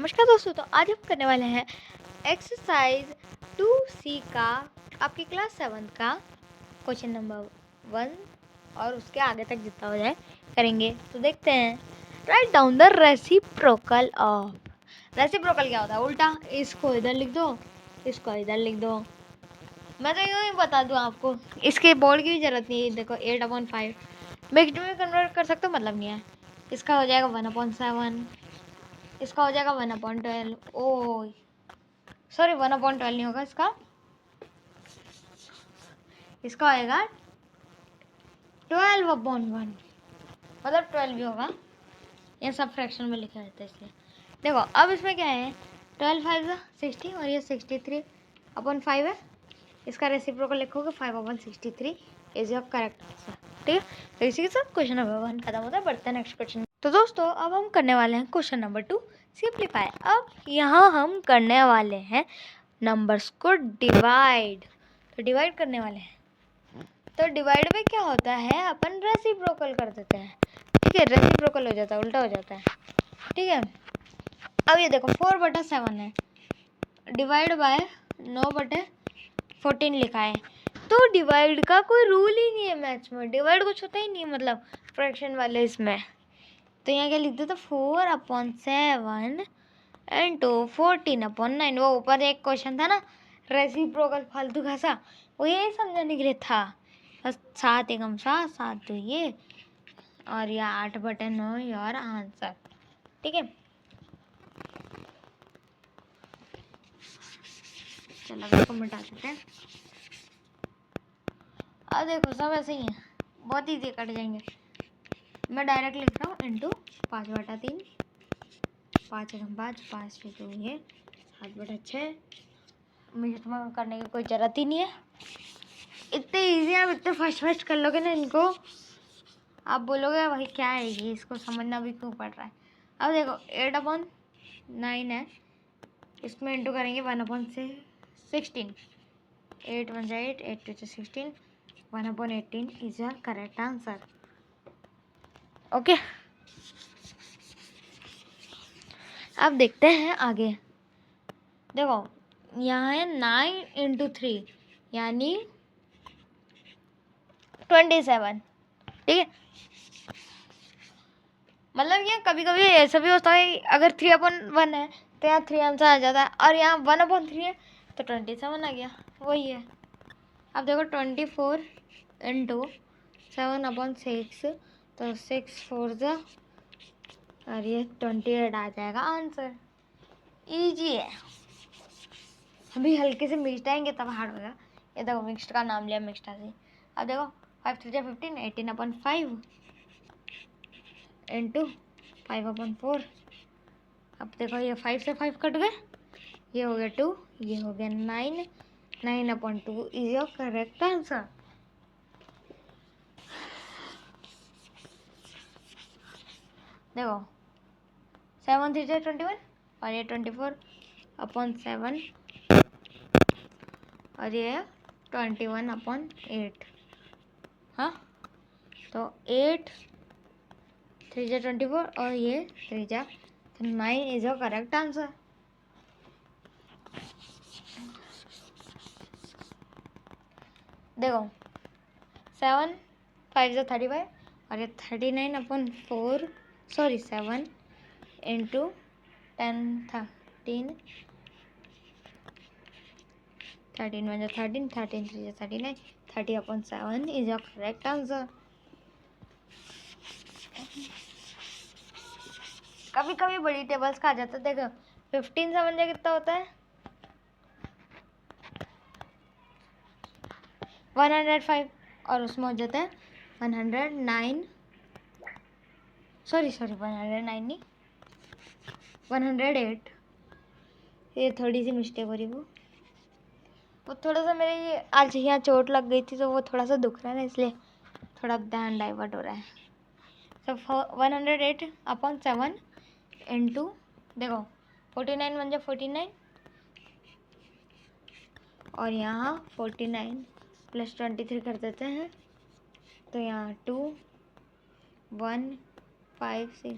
नमस्कार दोस्तों, तो आज हम करने वाले हैं एक्सरसाइज 2C का आपकी क्लास 7 का क्वेश्चन नंबर 1 और उसके आगे तक जितना हो जाए करेंगे। तो देखते हैं। Write down the reciprocal of. Reciprocal क्या होता है? उल्टा। इसको इधर लिख दो, इसको इधर लिख दो। मैं तो यूँ ही बता दूँ आपको, इसके बोर्ड की भी जरूरत नहीं है। देखो 8/5 मिक्स्ड में कन्वर्ट कर सकते हो, मतलब नहीं है। इसका हो जाएगा 1/7, इसका हो जाएगा 1/12। ओ सॉरी, 1/12 नहीं होगा इसका होएगा 12/1, मतलब 12 भी होगा। ये सब फ्रैक्शन में लिखा रहता है इसलिए। देखो अब इसमें क्या है, 12×5 60 और ये 63/5 है। इसका रेसिप्रोकल लिखोगे 5/63 इज योर करेक्ट आंसर। ठीक है, तो इसी के साथ क्वेश्चन नंबर 1 खत्म होता है। बढ़ते हैं नेक्स्ट क्वेश्चन। तो दोस्तों अब हम करने वाले हैं क्वेश्चन नंबर 2 सिंप्लीफाई। अब यहाँ हम करने वाले हैं नंबर्स को डिवाइड। तो डिवाइड करने वाले हैं, तो डिवाइड में क्या होता है, अपन रेसिप्रोकल कर देते हैं। ठीक है, रेसिप्रोकल हो जाता है, उल्टा हो जाता है। ठीक है, अब ये देखो 4/7 है, डिवाइड बाय 9/14 लिखा है। तो डिवाइड का कोई रूल ही नहीं है मैथ्स में, डिवाइड कुछ होता ही नहीं है, मतलब फ्रैक्शन वाले इसमें। तो यहाँ क्या लिख देते, 4/7 इंटू 14/9। वो ऊपर एक क्वेश्चन था ना रेसिप्रोकल फालतू का सा, वो यही समझाने के लिए था। बस 7 एकम 7, 7 तो ये, और यह 8/9 योर आंसर। ठीक है, चलो इसको मिटा देते हैं। अब देखो सब ऐसे ही है, बहुत ईजी कट जाएंगे। मैं डायरेक्ट लिख रहा हूँ इंटू 5/3, 5 एकम 5, 5 तो ये 7/6। मिनट में करने की कोई ज़रूरत ही नहीं है, इतने इजी। आप इतने फर्स्ट कर लोगे ना इनको, आप बोलोगे भाई क्या है ये, इसको समझना भी क्यों पड़ रहा है। अब देखो 8/9 है, इसमें इंटू करेंगे 1/16। 8 1 8, 8 2 16, 1/18 is your correct answer. Okay, अब देखते हैं आगे। देखो यहाँ है 9 × 3 यानी 27। ठीक है, मतलब ये कभी कभी ऐसा भी होता है, अगर 3/1 है तो यहाँ 3 आंसर आ जाता है, और यहाँ 1/3 है तो 27 आ गया, वही है। अब देखो 24 इंटू 7/6, तो 6 4 और ये 28 आ जाएगा आंसर। इजी है, अभी हल्के से मिटाएंगे तब हार्ड होगा। ये देखो मिक्स्ड का नाम लिया, मिक्स्ड से। अब देखो 5 3 15, 18/5 इंटू 5/4। अब देखो ये 5 से 5 कट गए, ये हो गया 2, ये हो गया 9, 9/2 इज योर करेक्ट आंसर। देखो 7 3 21 और ये 24/7 और ये 21/8। हाँ, तो 8 3 24 और ये 3 तो 9 इज योर करेक्ट आंसर। देखो 7 5 35 और ये 39/4, sorry 7 into 10 13, 13 1 13, 13 3 39, 30/7 is your correct answer. कभी कभी बड़ी टेबल्स का आ जाता है। देखो 15 समझे कितना होता है, 105, और उसमें हो जाता है 109, सॉरी 109 नहीं, 108। ये थोड़ी सी मिस्टेक हो रही, वो थोड़ा सा मेरे ये आज यहाँ चोट लग गई थी, तो वो थोड़ा सा दुख रहा है ना, इसलिए थोड़ा ध्यान डाइवर्ट हो रहा है। तो 108/7 इंटू, देखो 49 1 49, और यहाँ 49 + 23 कर देते हैं, तो यहाँ 2 1 5 6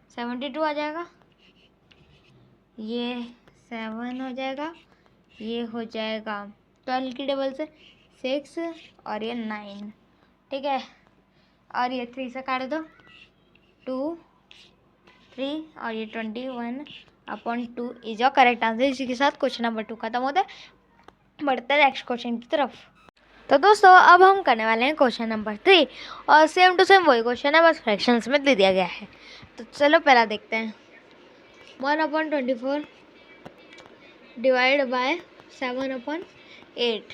72 आ जाएगा। ये 7 हो जाएगा, ये हो जाएगा 12 की डबल से 6 और ये 9, ठीक है। और ये 3 से काट दो, 2 3 और ये 21/2 इज योर करेक्ट आंसर। इसी के साथ क्वेश्चन नंबर 2 खत्म होता है। बढ़ते हैं नेक्स्ट क्वेश्चन की तरफ। तो दोस्तों अब हम करने वाले हैं क्वेश्चन नंबर 3 और सेम टू सेम वही क्वेश्चन है, बस फ्रैक्शंस में दे दिया गया है। तो चलो पहला देखते हैं। 1/24 डिवाइड बाय 7/8।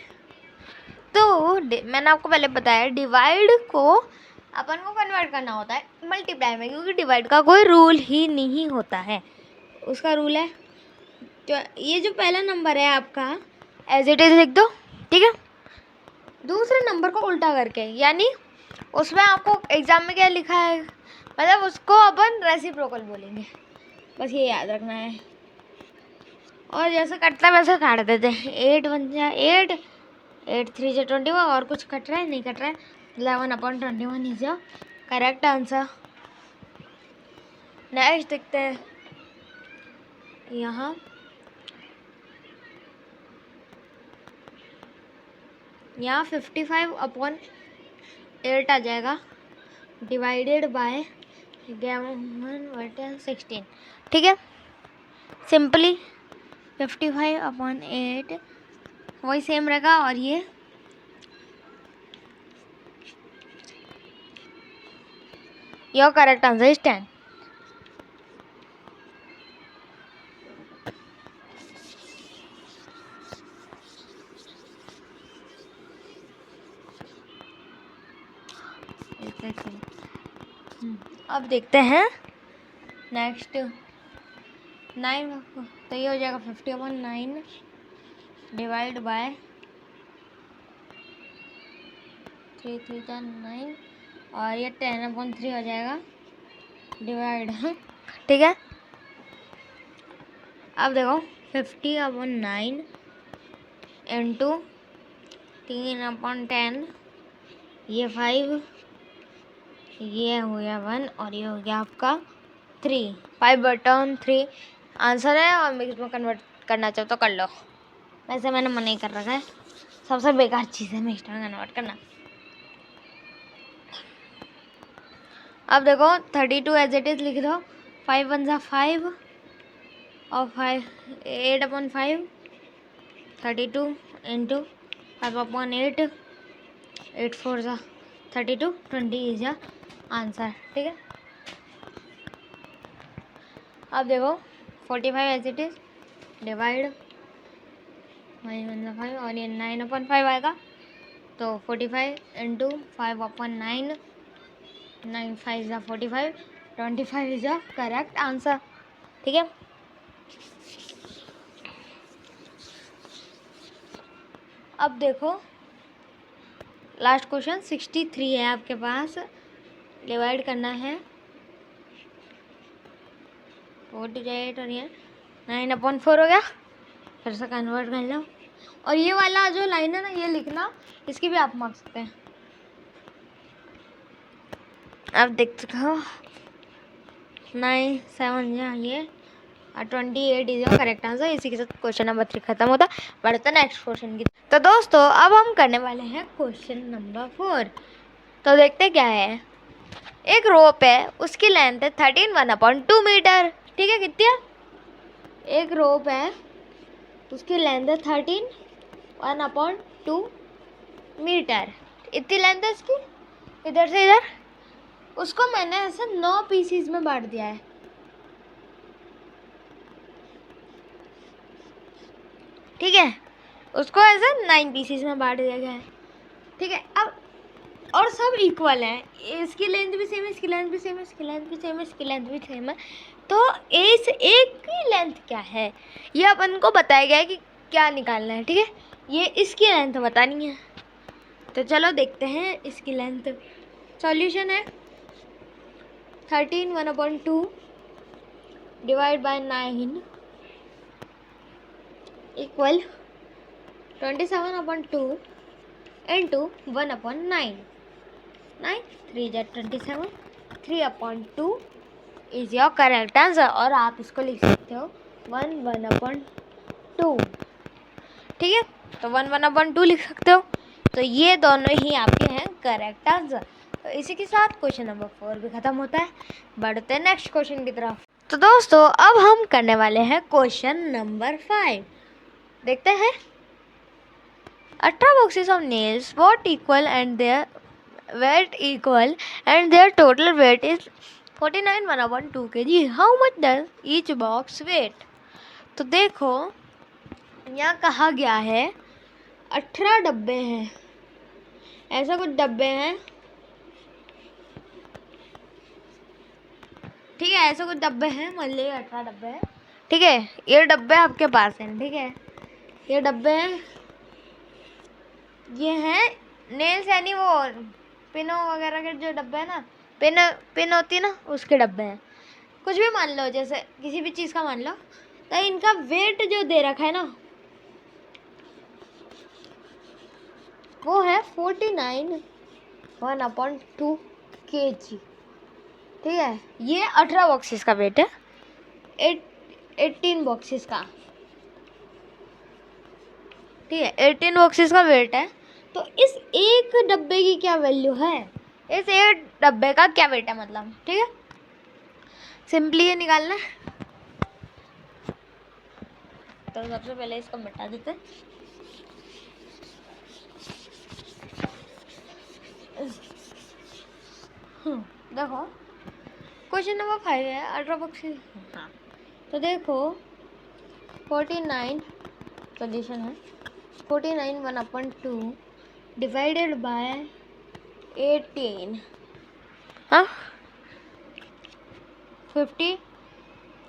तो मैंने आपको पहले बताया डिवाइड को अपन को कन्वर्ट करना होता है मल्टीप्लाई में, क्योंकि डिवाइड का कोई रूल ही नहीं होता है। उसका रूल है तो ये जो पहला नंबर है आपका एज इट इज लिख दो, ठीक है। दूसरे नंबर को उल्टा करके, यानी उसमें आपको एग्जाम में क्या लिखा है, मतलब उसको अपन रेसिप्रोकल बोलेंगे, बस ये याद रखना है। और जैसे कटता है वैसे काट देते हैं। 8 बन जाए 8, 8 3 से 21, और कुछ कट रहा है नहीं कट रहा है। 11/21 is your correct answer. Next देखते हैं। यहाँ 55/8 आ जाएगा डिवाइडेड बाय 11/16, ठीक है। सिंपली 55/8 वही सेम रहेगा, और ये योर करेक्ट आंसर इज 10। अब देखते हैं नेक्स्ट 9, तो ये हो जाएगा 50/9 डिवाइड बाय 3 3 9, और ये 10/3 हो जाएगा डिवाइड, ठीक है। अब देखो 50/9 इंटू 3/10, ये 5, ये हो गया 1, और ये हो गया आपका 3, 5/3 आंसर है। और मिक्स में कन्वर्ट करना चाहो तो कर लो, वैसे मैंने मना ही कर रखा है, सबसे बेकार चीज़ है मिक्स में कन्वर्ट करना। अब देखो 32 एज इट इज लिख दो, 5 1 जा 5 और 5 8/5, 32 इंटू 5/8, 8 4 जा 32, 20 इज या आंसर, ठीक है। अब देखो 45 एज इट इज डिवाइड 5 और ये 9/5 आएगा, तो 45 इंटू 5/9, 9 5 जा 45, 25 इज द करेक्ट आंसर, ठीक है। अब देखो लास्ट क्वेश्चन 63 है आपके पास, डिवाइड करना है 48 और ये 9/4 हो गया, फिर से कन्वर्ट कर लो। और ये वाला जो लाइन है ना, ये लिखना, इसकी भी आप मार्क सकते हैं। आप देख सकते हो 9 7 ये और 28 इज योर करेक्ट आंसर। इसी के साथ क्वेश्चन नंबर 3 खत्म होता। बढ़ते नेक्स्ट क्वेश्चन की। तो दोस्तों अब हम करने वाले हैं क्वेश्चन नंबर 4। तो देखते क्या है। एक रोप है, उसकी लेंथ है 13 मीटर, ठीक है। कितनी है? एक रोप है, उसकी लेंथ है 13 मीटर, इतनी लेंथ है इसकी, इधर से इधर। उसको मैंने ऐसे 9 पीसीज में बांट दिया है, ठीक है। उसको ऐसे 9 पीसीज में बांट दिया गया है, ठीक है। अब और सब इक्वल है, इसकी लेंथ भी सेम है, इसकी लेंथ भी सेम है, इसकी लेंथ भी सेम है, इसकी लेंथ भी सेम है। तो इस एक की लेंथ क्या है, ये अपन को बताया गया है कि क्या निकालना है, ठीक है। ये इसकी लेंथ बतानी है, तो चलो देखते हैं इसकी लेंथ। सॉल्यूशन है 13 1/2 डिवाइड बाय 9 इक्वल 27/2 इंटू 1/9, 9 3 जा 27, 3/2 इज योर करेक्ट आंसर। और आप इसको लिख सकते हो 1/2। ठीक है, तो 1/2 लिख सकते हो। तो ये दोनों ही आपके हैं करेक्ट आंसर। तो इसी के साथ क्वेश्चन नंबर 4 भी खत्म होता है। बढ़ते हैं नेक्स्ट क्वेश्चन की तरफ। तो दोस्तों अब हम करने वाले हैं क्वेश्चन नंबर 5। देखते हैं। 18 boxes of nails what equal and their weight equal and their total weight is 49/2 kg. How much does each box weight? तो देखो यहाँ कहा गया है 18 डब्बे हैं, ऐसा कुछ डब्बे हैं, ठीक है, ऐसे कुछ डब्बे हैं, मान लीजिए 18 डब्बे हैं। ठीक है, ये डब्बे आपके पास हैं। ठीक है, ये डब्बे हैं, ये हैं नेल्स यानी वो पिनो वगैरह के जो डब्बे हैं ना, पिन होती है ना, उसके डब्बे हैं। कुछ भी मान लो, जैसे किसी भी चीज़ का मान लो, तो इनका वेट जो दे रखा है ना वो है 49/2 kg। ठीक है, ये 18 बॉक्सेस का वेट है, 18 बॉक्सेस का। ठीक है, 18 बॉक्सेस का वेट है। तो इस एक डब्बे की क्या वैल्यू है, इस एक डब्बे का क्या वेट है मतलब। ठीक है, सिंपली ये निकालना है। तो सबसे पहले इसको मिटा देते हैं। देखो क्वेश्चन नंबर 5 है 18 बॉक्सेस। हाँ, तो देखो 49 सोल्यूशन है, 49/2 डिवाइडेड बाय 18। हाँ, 50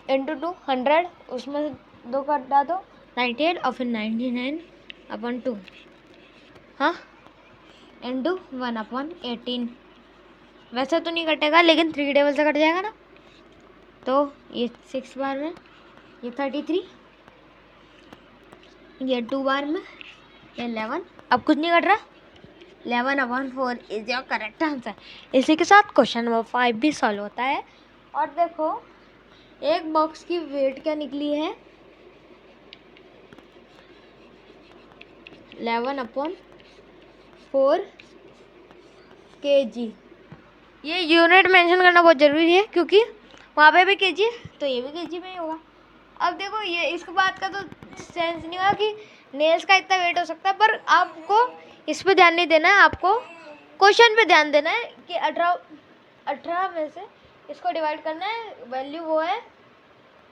इंटू 2 100, उसमें से 2 कटा दो 98 और फिर 99/2। हाँ, इंटू 1/18। वैसे तो नहीं कटेगा लेकिन 3 टेबल से कट जाएगा ना। तो ये 6 बार में, ये 33, ये 2 बार में, ये 11। अब कुछ नहीं कट रहा, 11/4 इज योर करेक्ट आंसर। इसी के साथ क्वेश्चन नंबर 5 भी सॉल्व होता है। और देखो एक बॉक्स की वेट क्या निकली है, 11/4 kg। ये यूनिट मेंशन करना बहुत ज़रूरी है क्योंकि वहाँ पे भी केजी है तो ये भी केजी में ही होगा। अब देखो ये इसके बाद का तो सेंस नहीं होगा कि नेल्स का इतना वेट हो सकता है, पर आपको इस पे ध्यान नहीं देना है, आपको क्वेश्चन पे ध्यान देना है कि 18 में से इसको डिवाइड करना है, वैल्यू वो है,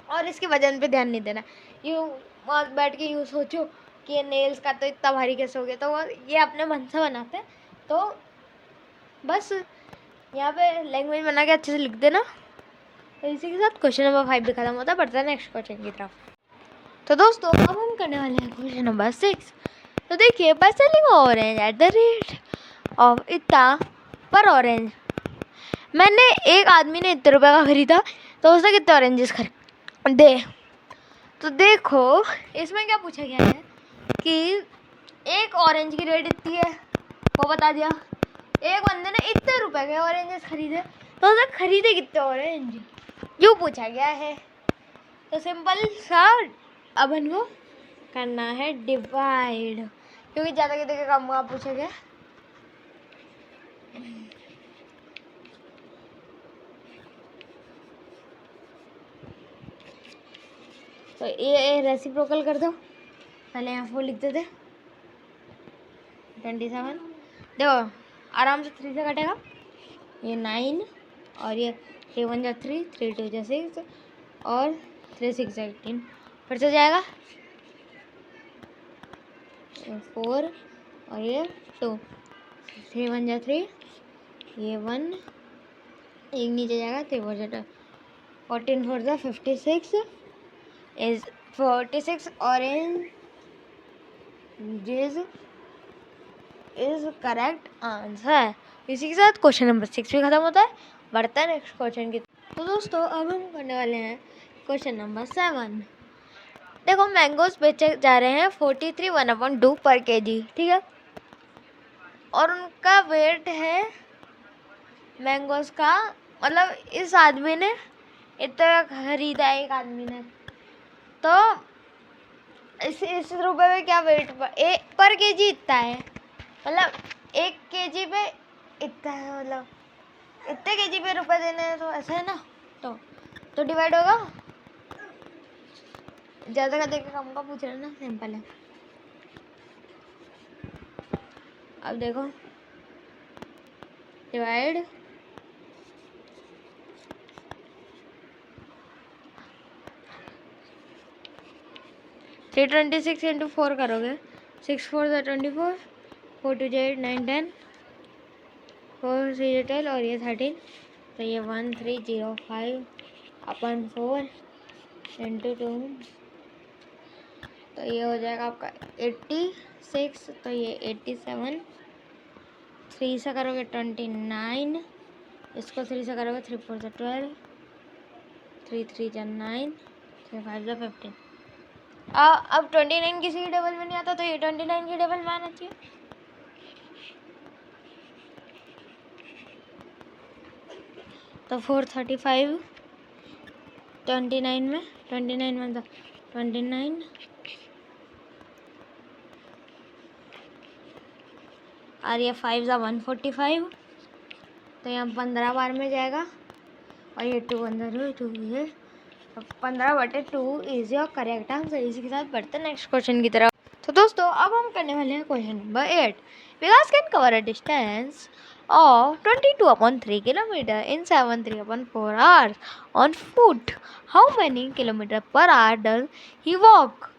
और इसके वजन पे ध्यान नहीं देना। यूँ वहाँ बैठ के यूँ सोचो कि ये नेल्स का तो इतना भारी कैसे हो गया, तो वो ये अपने मन से बनाते हैं। तो बस यहाँ पे लैंग्वेज बना के अच्छे से लिख देना। तो इसी के साथ क्वेश्चन नंबर 5 भी खत्म होता है। बढ़ता है नेक्स्ट क्वेश्चन की तरफ। तो दोस्तों अब हम करने वाले हैं क्वेश्चन नंबर 6। तो देखिए, by selling orange at the rate of इतना पर ऑरेंज, मैंने एक आदमी ने इतने रुपये का खरीदा तो उसने कितने ऑरेंजेस खरीदे। तो देखो इसमें क्या पूछा गया है कि एक ऑरेंज की रेट इतनी है, वो बता दिया। एक बंदे ने इतने रुपए के ऑरेंजेस खरीदे तो उसने खरीदे कितने ऑरेंज, यूँ पूछा गया है। तो सिंपल सा अपन को करना है डिवाइड, क्योंकि ज़्यादा के देखे कम पूछा गया। तो ये रेसिप्रोकल कर दो, पहले यहाँ 4 लिख देते, 27। देखो आराम से 3 से कटेगा, ये 9 और ये 3 1 जा 3, 3 2 जा 6 और 3 6 18, फिर से जाएगा 4 और ये 2, 3 1 जा 3, ये 1, एक नीचे जाएगा 3 4 जा 14 4 जा 56 is 46 orange is correct answer. इसी के साथ क्वेश्चन नंबर 6 भी खत्म होता है। बढ़ता है नेक्स्ट क्वेश्चन की। तो दोस्तों अब हम करने वाले हैं क्वेश्चन नंबर 7। देखो मैंगोज बेचे जा रहे हैं 43/2 पर केजी, ठीक है, और उनका वेट है मैंगोज का, मतलब इस आदमी ने इतना खरीदा है, एक आदमी ने, तो इस रुपए में क्या वेट पर केजी इतना है, मतलब 1 केजी पे इतना है, मतलब इतने केजी पे रुपए देने हैं, तो ऐसा है ना। तो डिवाइड होगा, ज़्यादा का देखे कम का पूछ रहे ना, सिंपल है। अब देखो डिवाइड 326 इंटू 4 करोगे, 6 4 24, 4 2 8 9 10, 4 3 12 और ये 13, तो ये 1305 अपन 4 इंटू 2, तो ये हो जाएगा आपका 86, तो ये 87, 3 से करोगे 29, इसको 3 से करोगे 3 4 12, 3 3 9, 3 5 15। अब 29 किसी के टेबल में नहीं आता, तो ये 29 के टेबल में आना चाहिए। तो 435 29 में 29 और ये 5 ज़ा 145, तो यहाँ 15 बार में जाएगा, और ये 2 अंदर 2 है, 15/2 इज योर करेक्ट आंसर। इसी के साथ बढ़ते हैं नेक्स्ट क्वेश्चन की तरफ। तो दोस्तों अब हम करने वाले हैं question number 8। Vikas can cover a distance of 22/3 kilometer in 73/4 hours on foot. How many kilometer per hour does he walk?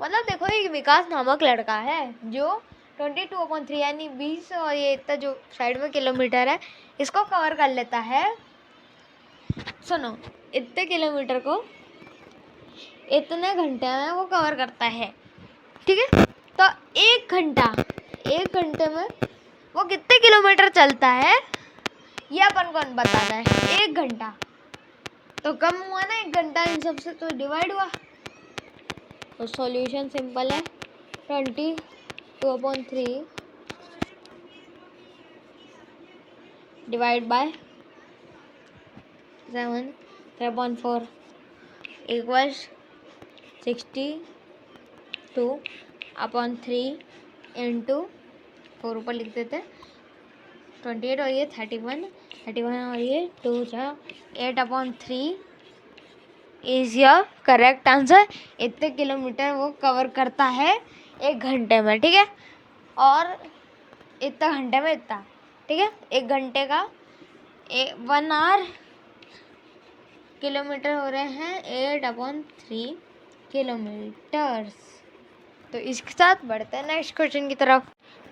मतलब देखो, एक विकास नामक लड़का है जो 22/3 यानी 20 और ये इतना जो साइड में किलोमीटर है इसको कवर कर लेता है। सुनो, इतने किलोमीटर को इतने घंटे में वो कवर करता है, ठीक है। तो 1 घंटे में वो कितने किलोमीटर चलता है ये अपन को बताना है। 1 घंटा तो कम हुआ ना, 1 घंटा इन सब से तो डिवाइड हुआ। तो सॉल्यूशन सिंपल है, 22/3 डिवाइड बाय 7/4 इक्वल्स 62/3 इंटू 4 ऊपर लिख देते हैं 28 और ये 31 और ये 2 जा 8/3 इज योर करेक्ट आंसर। इतने किलोमीटर वो कवर करता है 1 घंटे में, ठीक है। और इतना घंटे में इतना, ठीक है। 1 घंटे का 1 आवर किलोमीटर हो रहे हैं 8/3 किलोमीटर्स। तो इसके साथ बढ़ते हैं नेक्स्ट क्वेश्चन की तरफ।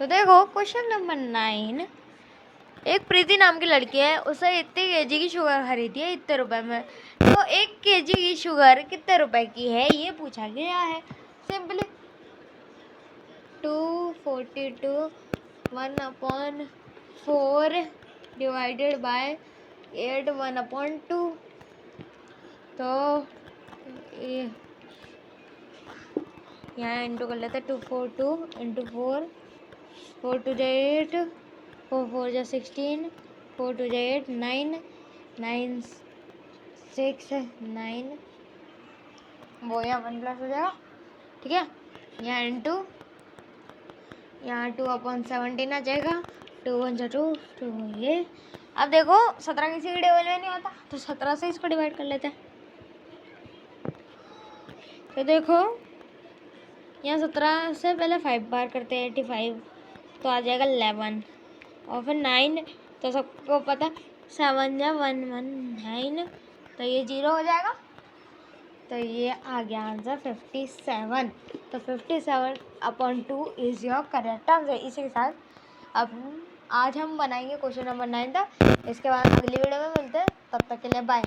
तो देखो क्वेश्चन नंबर 9। एक प्रीति नाम की लड़की है, उसे इतने केजी की शुगर खरीदी है इतने रुपए में, तो 1 केजी की शुगर कितने रुपए की है ये पूछा गया है। सिंपली 242 1/4 डिवाइडेड बाय 8 1/2, तो यहाँ इंटू कर लेते हैं 242 इंटू 4 4 2 8 4 4 16 4 2 8 9 9 6 9, वो यहाँ 1 प्लस हो जाएगा, ठीक है। यहाँ इंटू यहाँ 2/17 आ जाएगा, 2 1 2 2 ये। अब देखो 17 किसी के टेबल में नहीं आता, तो 17 से इसको डिवाइड कर लेते हैं। तो देखो यहाँ 17 से पहले 5 बार करते हैं 85, तो आ जाएगा 11 और फिर 9, तो सबको पता 7 या 1 1 9, तो ये 0 हो जाएगा। तो ये आ गया आंसर 57। तो 57/2 इज योर करेक्ट आंसर। इसी के साथ अब आज हम बनाएंगे क्वेश्चन नंबर 9 था। इसके बाद अगली वीडियो में मिलते हैं, तब तक के लिए बाय।